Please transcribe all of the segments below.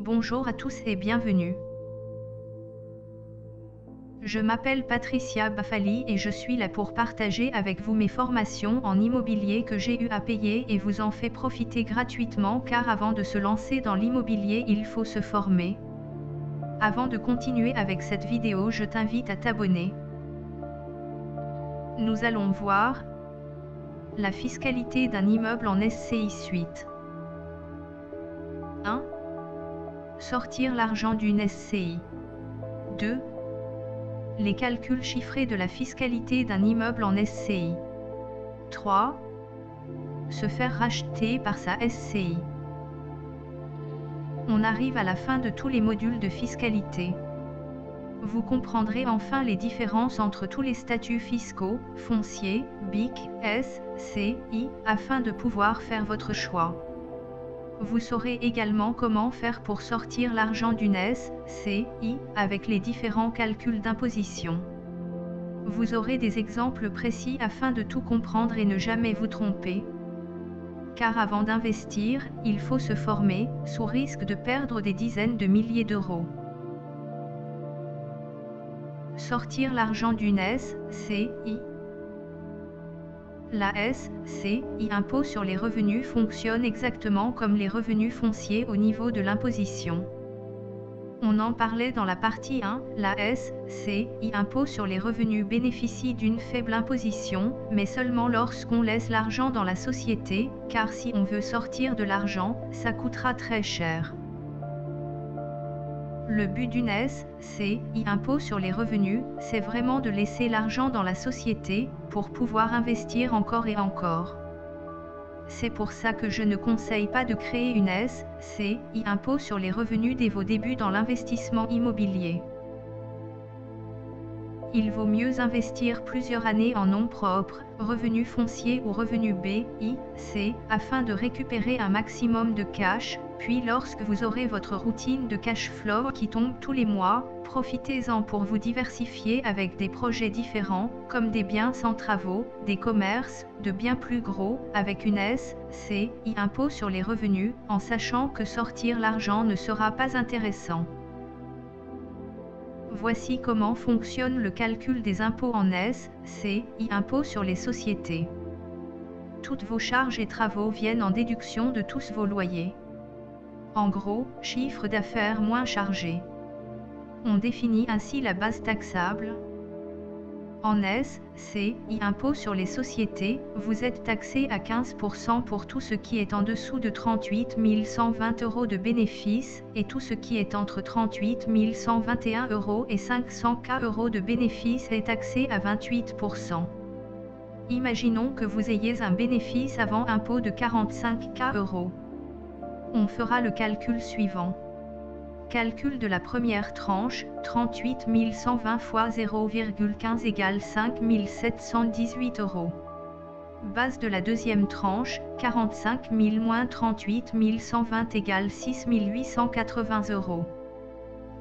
Bonjour à tous et bienvenue. Je m'appelle Patricia Bafali et je suis là pour partager avec vous mes formations en immobilier que j'ai eu à payer et vous en fais profiter gratuitement car avant de se lancer dans l'immobilier, il faut se former. Avant de continuer avec cette vidéo, je t'invite à t'abonner. Nous allons voir la fiscalité d'un immeuble en SCI Suite. 1. Sortir l'argent d'une SCI. 2. Les calculs chiffrés de la fiscalité d'un immeuble en SCI. 3. Se faire racheter par sa SCI. On arrive à la fin de tous les modules de fiscalité. Vous comprendrez enfin les différences entre tous les statuts fiscaux, foncier, BIC, SCI, afin de pouvoir faire votre choix. Vous saurez également comment faire pour sortir l'argent d'une SCI, avec les différents calculs d'imposition. Vous aurez des exemples précis afin de tout comprendre et ne jamais vous tromper. Car avant d'investir, il faut se former, sous risque de perdre des dizaines de milliers d'euros. Sortir l'argent d'une SCI. La SCI, impôt sur les revenus, fonctionne exactement comme les revenus fonciers au niveau de l'imposition. On en parlait dans la partie 1, la SCI, impôt sur les revenus, bénéficie d'une faible imposition, mais seulement lorsqu'on laisse l'argent dans la société, car si on veut sortir de l'argent, ça coûtera très cher. Le but d'une SCI, impôt sur les revenus, c'est vraiment de laisser l'argent dans la société, pour pouvoir investir encore et encore. C'est pour ça que je ne conseille pas de créer une SCI, impôt sur les revenus dès vos débuts dans l'investissement immobilier. Il vaut mieux investir plusieurs années en nom propre, revenu foncier ou revenu BIC, afin de récupérer un maximum de cash, puis lorsque vous aurez votre routine de cash flow qui tombe tous les mois, profitez-en pour vous diversifier avec des projets différents, comme des biens sans travaux, des commerces, de bien plus gros, avec une SCI, impôt sur les revenus, en sachant que sortir l'argent ne sera pas intéressant. Voici comment fonctionne le calcul des impôts en SCI, impôt sur les sociétés. Toutes vos charges et travaux viennent en déduction de tous vos loyers. En gros, chiffre d'affaires moins chargé. On définit ainsi la base taxable. En SCI, impôt sur les sociétés, vous êtes taxé à 15% pour tout ce qui est en dessous de 38 120 € de bénéfices, et tout ce qui est entre 38 121 € et 500 € de bénéfices est taxé à 28%. Imaginons que vous ayez un bénéfice avant impôt de 45 €. On fera le calcul suivant. Calcul de la première tranche, 38 120 fois 0,15 égale 5 718 €. Base de la deuxième tranche, 45 000 moins 38 120 égale 6 880 €.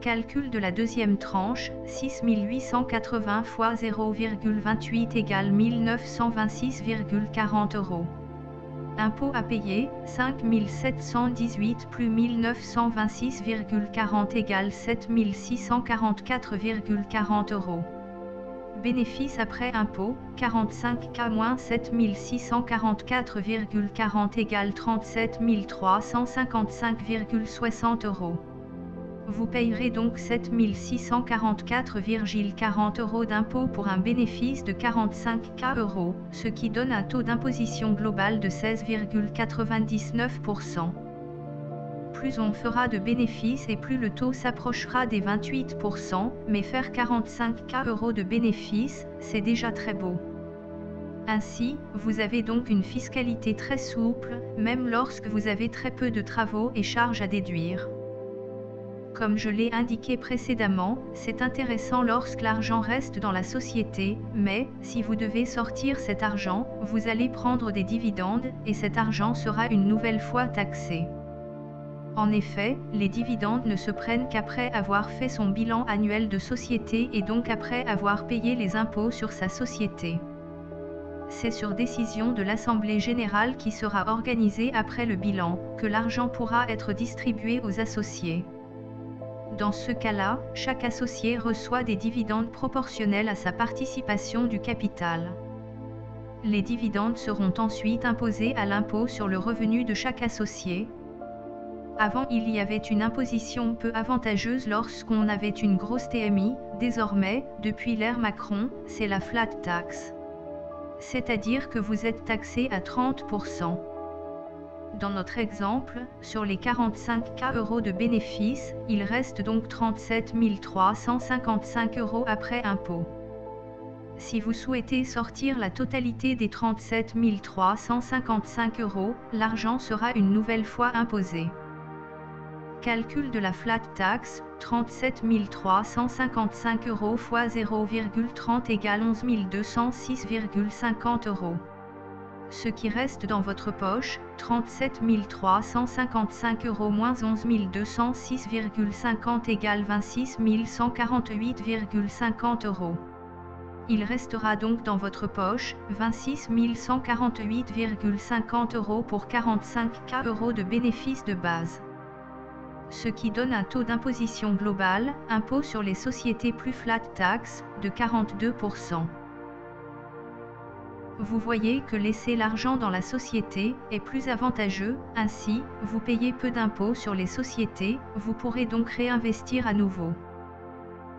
Calcul de la deuxième tranche, 6 880 fois 0,28 égale 1926,40 €. Impôt à payer, 5 718 plus 1926,40 égale 7 644,40 €. Bénéfice après impôt, 45 K moins 7 644,40 égale 37 355,60 €. Vous payerez donc 7 644,40 € d'impôt pour un bénéfice de 45 K €, ce qui donne un taux d'imposition global de 16,99%. Plus on fera de bénéfices et plus le taux s'approchera des 28%, mais faire 45 K € de bénéfices, c'est déjà très beau. Ainsi, vous avez donc une fiscalité très souple, même lorsque vous avez très peu de travaux et charges à déduire. Comme je l'ai indiqué précédemment, c'est intéressant lorsque l'argent reste dans la société, mais, si vous devez sortir cet argent, vous allez prendre des dividendes, et cet argent sera une nouvelle fois taxé. En effet, les dividendes ne se prennent qu'après avoir fait son bilan annuel de société et donc après avoir payé les impôts sur sa société. c'est sur décision de l'Assemblée générale qui sera organisée après le bilan, que l'argent pourra être distribué aux associés. Dans ce cas-là, chaque associé reçoit des dividendes proportionnels à sa participation du capital. Les dividendes seront ensuite imposés à l'impôt sur le revenu de chaque associé. Avant, il y avait une imposition peu avantageuse lorsqu'on avait une grosse TMI, désormais, depuis l'ère Macron, c'est la flat tax. C'est-à-dire que vous êtes taxé à 30%. Dans notre exemple, sur les 45 000 € de bénéfices, il reste donc 37 355 € après impôt. Si vous souhaitez sortir la totalité des 37 355 €, l'argent sera une nouvelle fois imposé. Calcul de la flat tax, 37 355 € fois 0,30 égale 11 206,50 €. Ce qui reste dans votre poche, 37 355 € moins 11 206,50 égale 26 148,50 €. Il restera donc dans votre poche, 26 148,50 € pour 45 000 € de bénéfices de base. Ce qui donne un taux d'imposition global, impôt sur les sociétés plus flat tax, de 42%. Vous voyez que laisser l'argent dans la société est plus avantageux, ainsi, vous payez peu d'impôts sur les sociétés, vous pourrez donc réinvestir à nouveau.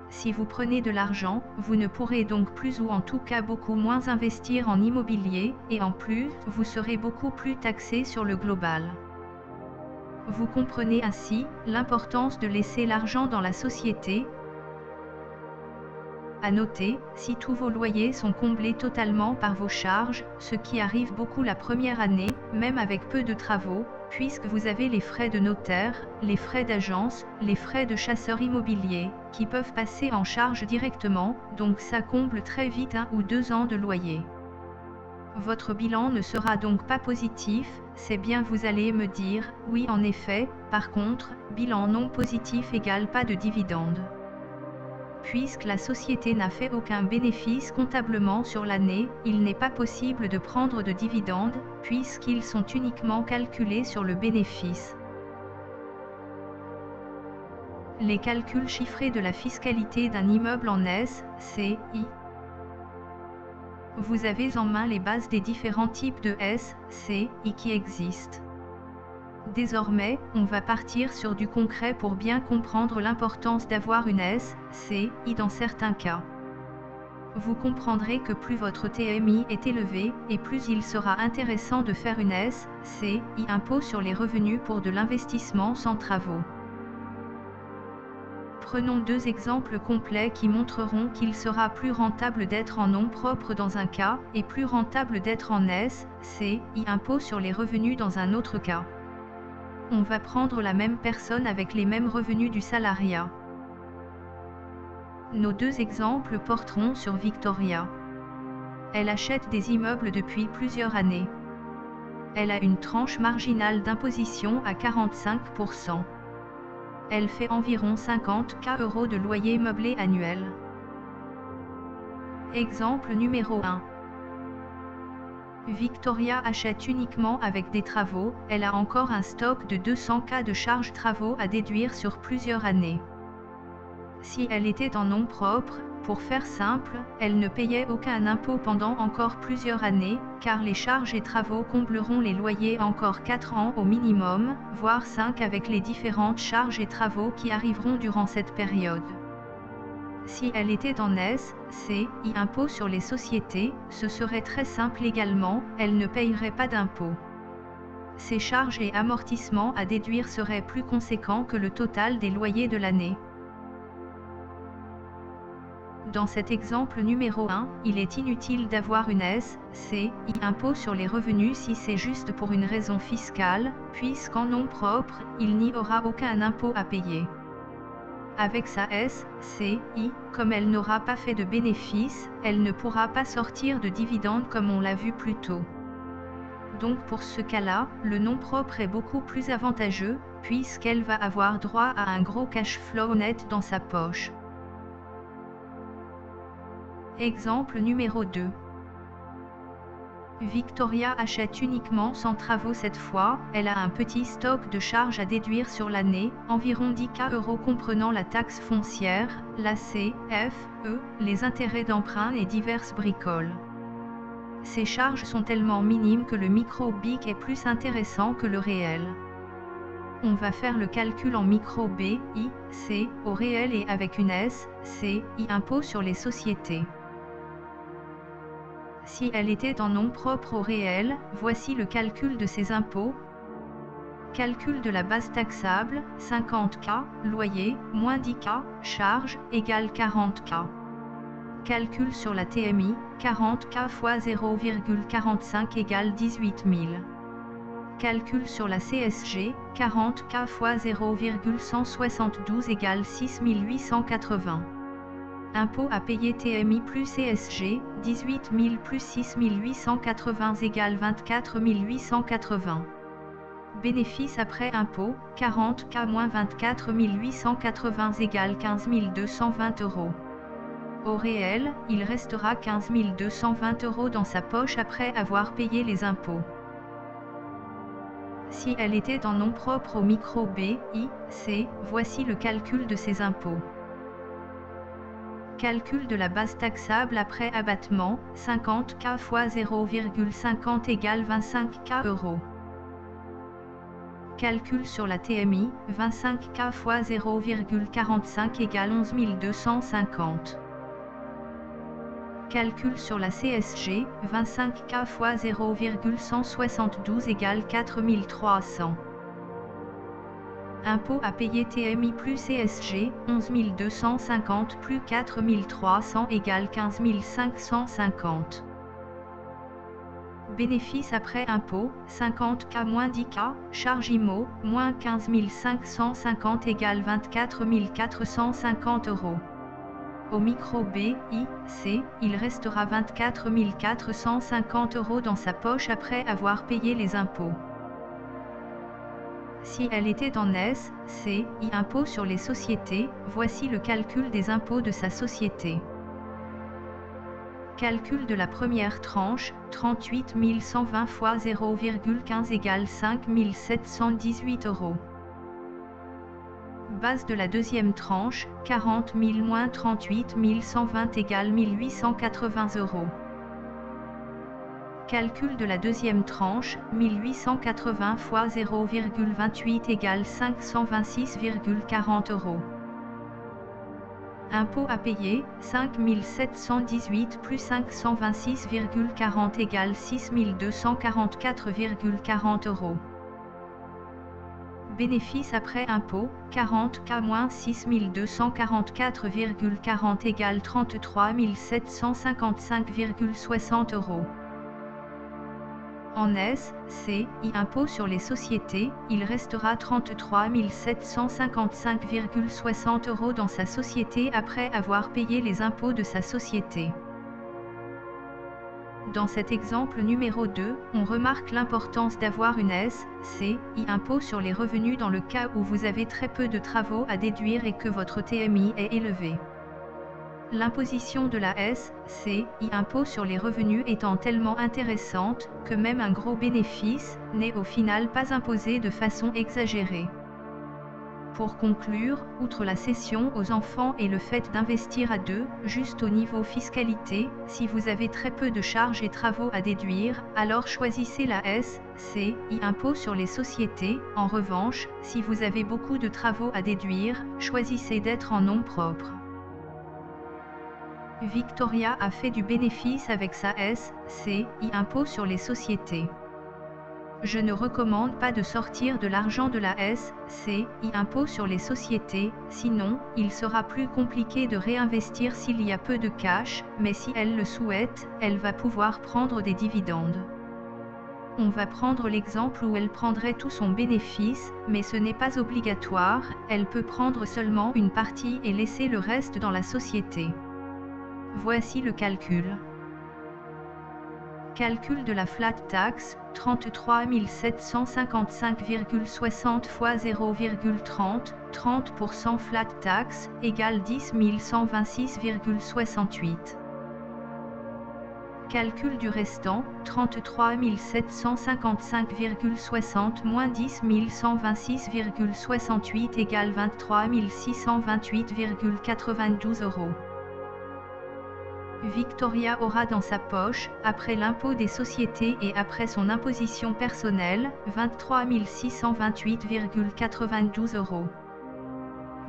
Si vous prenez de l'argent, vous ne pourrez donc plus ou en tout cas beaucoup moins investir en immobilier, et en plus, vous serez beaucoup plus taxé sur le global. Vous comprenez ainsi l'importance de laisser l'argent dans la société. À noter, si tous vos loyers sont comblés totalement par vos charges, ce qui arrive beaucoup la première année, même avec peu de travaux, puisque vous avez les frais de notaire, les frais d'agence, les frais de chasseur immobilier, qui peuvent passer en charge directement, donc ça comble très vite 1 ou 2 ans de loyer. Votre bilan ne sera donc pas positif, c'est bien, vous allez me dire, oui en effet, par contre, bilan non positif égale pas de dividende. Puisque la société n'a fait aucun bénéfice comptablement sur l'année, il n'est pas possible de prendre de dividendes, puisqu'ils sont uniquement calculés sur le bénéfice. Les calculs chiffrés de la fiscalité d'un immeuble en SCI. Vous avez en main les bases des différents types de SCI qui existent. Désormais, on va partir sur du concret pour bien comprendre l'importance d'avoir une SCI dans certains cas. Vous comprendrez que plus votre TMI est élevé, et plus il sera intéressant de faire une SCI, impôt sur les revenus pour de l'investissement sans travaux. Prenons 2 exemples complets qui montreront qu'il sera plus rentable d'être en nom propre dans un cas, et plus rentable d'être en SCI, impôt sur les revenus dans un autre cas. On va prendre la même personne avec les mêmes revenus du salariat. Nos 2 exemples porteront sur Victoria. Elle achète des immeubles depuis plusieurs années. Elle a une tranche marginale d'imposition à 45%. Elle fait environ 50 000 € de loyer meublé annuel. Exemple numéro 1. Victoria achète uniquement avec des travaux, elle a encore un stock de 200 000 € de charges travaux à déduire sur plusieurs années. Si elle était en nom propre, pour faire simple, elle ne payait aucun impôt pendant encore plusieurs années, car les charges et travaux combleront les loyers encore 4 ans au minimum, voire 5 avec les différentes charges et travaux qui arriveront durant cette période. Si elle était en SCI, impôt sur les sociétés, ce serait très simple également, elle ne payerait pas d'impôt. Ses charges et amortissements à déduire seraient plus conséquents que le total des loyers de l'année. Dans cet exemple numéro 1, il est inutile d'avoir une SCI, impôt sur les revenus si c'est juste pour une raison fiscale, puisqu'en nom propre, il n'y aura aucun impôt à payer. Avec sa SCI, comme elle n'aura pas fait de bénéfice, elle ne pourra pas sortir de dividendes comme on l'a vu plus tôt. Donc pour ce cas-là, le nom propre est beaucoup plus avantageux, puisqu'elle va avoir droit à un gros cash flow net dans sa poche. Exemple numéro 2. Victoria achète uniquement sans travaux cette fois, elle a un petit stock de charges à déduire sur l'année, environ 10 € comprenant la taxe foncière, la CFE, les intérêts d'emprunt et diverses bricoles. Ces charges sont tellement minimes que le micro-BIC est plus intéressant que le réel. On va faire le calcul en micro-BIC, au réel et avec une SCI impôt sur les sociétés. Si elle était en nom propre au réel, voici le calcul de ses impôts. Calcul de la base taxable, 50K, loyer, moins 10K, charge, égale 40K. Calcul sur la TMI, 40K fois 0,45 égale 18 000. Calcul sur la CSG, 40K fois 0,172 égale 6 880. Impôt à payer TMI plus CSG, 18 000 plus 6 880 égale 24 880. Bénéfice après impôt, 40K moins 24 880 égale 15 220 €. Au réel, il restera 15 220 € dans sa poche après avoir payé les impôts. Si elle était en nom propre au micro-BIC, voici le calcul de ses impôts. Calcul de la base taxable après abattement, 50K fois 0,50 égale 25K €. Calcul sur la TMI, 25K fois 0,45 égale 11 250. Calcul sur la CSG, 25K fois 0,172 égale 4 300. Impôt à payer TMI plus CSG, 11 250 plus 4 300 égale 15 550. Bénéfice après impôt, 50K moins 10K, charge IMO, moins 15 550 égale 24 450 €. Au micro-BIC, il restera 24 450 € dans sa poche après avoir payé les impôts. Si elle était en SCI impôt sur les sociétés, voici le calcul des impôts de sa société. Calcul de la première tranche, 38 120 fois 0,15 égale 5 718 €. Base de la deuxième tranche, 40 000 moins 38 120 égale 1880 €. Calcul de la deuxième tranche, 1880 fois 0,28 égale 526,40 €. Impôt à payer, 5 718 plus 526,40 égale 6 244,40 €. Bénéfice après impôt, 40K moins 6 244,40 égale 33 755,60 €. En SCI impôt sur les sociétés, il restera 33 755,60 € dans sa société après avoir payé les impôts de sa société. Dans cet exemple numéro 2, on remarque l'importance d'avoir une SCI impôt sur les revenus dans le cas où vous avez très peu de travaux à déduire et que votre TMI est élevé. L'imposition de la SCI impôt sur les revenus étant tellement intéressante que même un gros bénéfice n'est au final pas imposé de façon exagérée. Pour conclure, outre la cession aux enfants et le fait d'investir à deux, juste au niveau fiscalité, si vous avez très peu de charges et travaux à déduire, alors choisissez la SCI impôt sur les sociétés. En revanche, si vous avez beaucoup de travaux à déduire, choisissez d'être en nom propre. Victoria a fait du bénéfice avec sa SCI impôt sur les sociétés. Je ne recommande pas de sortir de l'argent de la SCI impôt sur les sociétés, sinon, il sera plus compliqué de réinvestir s'il y a peu de cash, mais si elle le souhaite, elle va pouvoir prendre des dividendes. On va prendre l'exemple où elle prendrait tout son bénéfice, mais ce n'est pas obligatoire, elle peut prendre seulement une partie et laisser le reste dans la société. Voici le calcul. Calcul de la flat tax, 33 755,60 fois 0,30, 30% flat tax, égale 10 126,68. Calcul du restant, 33 755,60 moins 10 126,68 égale 23 628,92 €. Victoria aura dans sa poche, après l'impôt des sociétés et après son imposition personnelle, 23 628,92 €.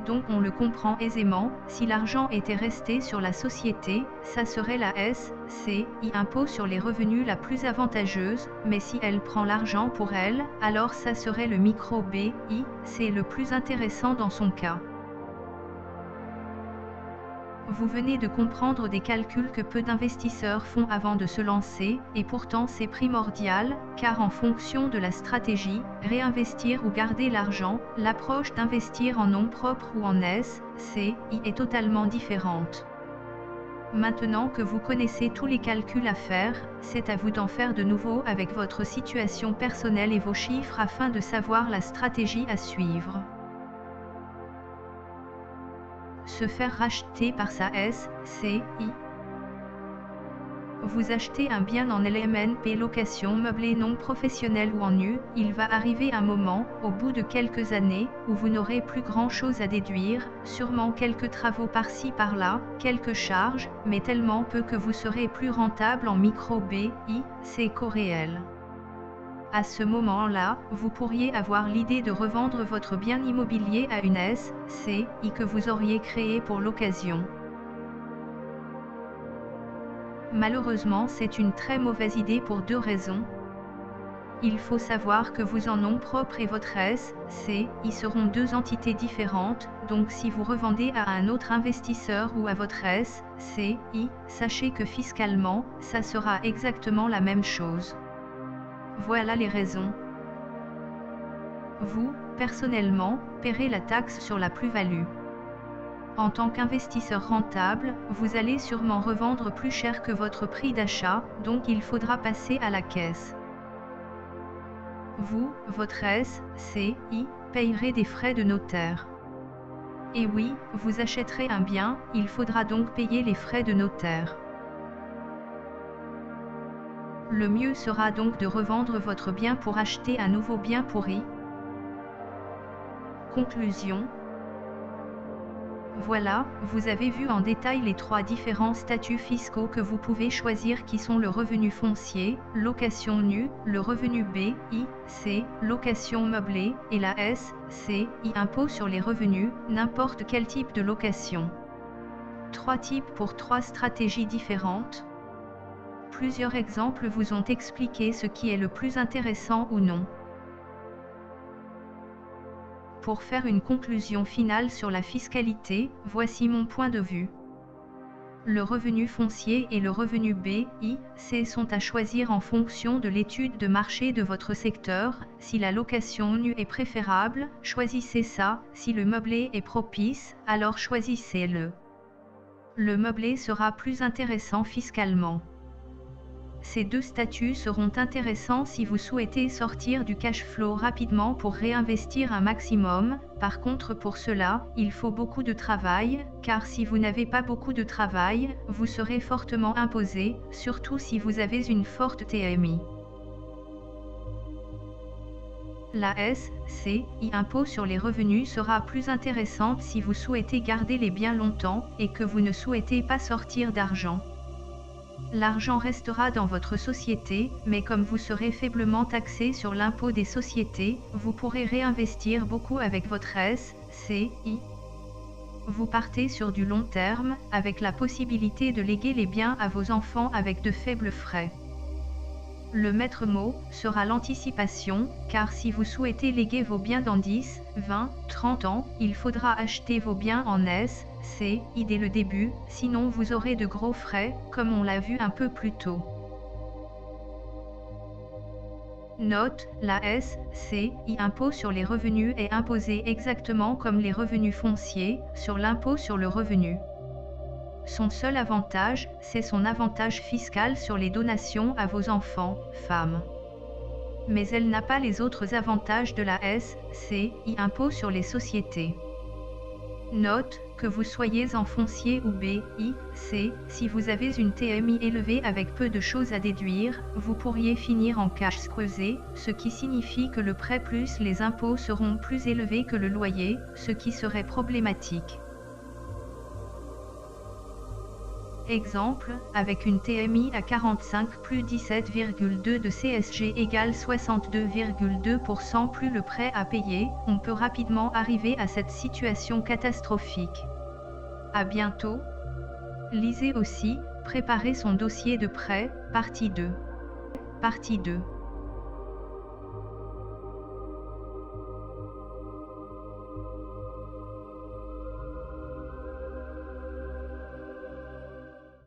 Donc on le comprend aisément, si l'argent était resté sur la société, ça serait la SCI impôt sur les revenus la plus avantageuse, mais si elle prend l'argent pour elle, alors ça serait le micro BI, c'est le plus intéressant dans son cas. Vous venez de comprendre des calculs que peu d'investisseurs font avant de se lancer, et pourtant c'est primordial, car en fonction de la stratégie, réinvestir ou garder l'argent, l'approche d'investir en nom propre ou en SCI est totalement différente. Maintenant que vous connaissez tous les calculs à faire, c'est à vous d'en faire de nouveau avec votre situation personnelle et vos chiffres afin de savoir la stratégie à suivre. Se faire racheter par sa SCI. Vous achetez un bien en LMNP location meublée non professionnelle ou en nu, il va arriver un moment, au bout de quelques années, où vous n'aurez plus grand-chose à déduire, sûrement quelques travaux par-ci par-là, quelques charges, mais tellement peu que vous serez plus rentable en micro BI, c'est co-réel. À ce moment-là, vous pourriez avoir l'idée de revendre votre bien immobilier à une SCI que vous auriez créée pour l'occasion. Malheureusement, c'est une très mauvaise idée pour deux raisons. Il faut savoir que vous en nom propre et votre SCI seront deux entités différentes, donc si vous revendez à un autre investisseur ou à votre SCI, sachez que fiscalement, ça sera exactement la même chose. Voilà les raisons. Vous, personnellement, paierez la taxe sur la plus-value. En tant qu'investisseur rentable, vous allez sûrement revendre plus cher que votre prix d'achat, donc il faudra passer à la caisse. Vous, votre SCI, payerez des frais de notaire. Et oui, vous achèterez un bien, il faudra donc payer les frais de notaire. Le mieux sera donc de revendre votre bien pour acheter un nouveau bien pourri. Conclusion. Voilà, vous avez vu en détail les trois différents statuts fiscaux que vous pouvez choisir qui sont le revenu foncier, location nue, le revenu BI, c'est location meublée, et la SCI impôt sur les revenus, n'importe quel type de location. Trois types pour trois stratégies différentes. Plusieurs exemples vous ont expliqué ce qui est le plus intéressant ou non. Pour faire une conclusion finale sur la fiscalité, voici mon point de vue. Le revenu foncier et le revenu BI, sont à choisir en fonction de l'étude de marché de votre secteur. Si la location nue est préférable, choisissez ça, si le meublé est propice, alors choisissez-le. Le meublé sera plus intéressant fiscalement. Ces deux statuts seront intéressants si vous souhaitez sortir du cash flow rapidement pour réinvestir un maximum. Par contre, pour cela, il faut beaucoup de travail, car si vous n'avez pas beaucoup de travail, vous serez fortement imposé, surtout si vous avez une forte TMI. La SCI impôt sur les revenus sera plus intéressante si vous souhaitez garder les biens longtemps et que vous ne souhaitez pas sortir d'argent. L'argent restera dans votre société, mais comme vous serez faiblement taxé sur l'impôt des sociétés, vous pourrez réinvestir beaucoup avec votre SCI. Vous partez sur du long terme, avec la possibilité de léguer les biens à vos enfants avec de faibles frais. Le maître mot sera l'anticipation, car si vous souhaitez léguer vos biens dans 10, 20, 30 ans, il faudra acheter vos biens en SCI dès le début, sinon vous aurez de gros frais, comme on l'a vu un peu plus tôt. Note, la SCI impôt sur les revenus est imposée exactement comme les revenus fonciers, sur l'impôt sur le revenu. Son seul avantage, c'est son avantage fiscal sur les donations à vos enfants, femmes. Mais elle n'a pas les autres avantages de la SCI impôt sur les sociétés. Note, que vous soyez en foncier ou B, I, C, si vous avez une TMI élevée avec peu de choses à déduire, vous pourriez finir en cash creusé, ce qui signifie que le prêt plus les impôts seront plus élevés que le loyer, ce qui serait problématique. Exemple, avec une TMI à 45 plus 17,2 de CSG égale 62,2% plus le prêt à payer, on peut rapidement arriver à cette situation catastrophique. À bientôt. Lisez aussi, préparer son dossier de prêt, partie 2. Partie 2.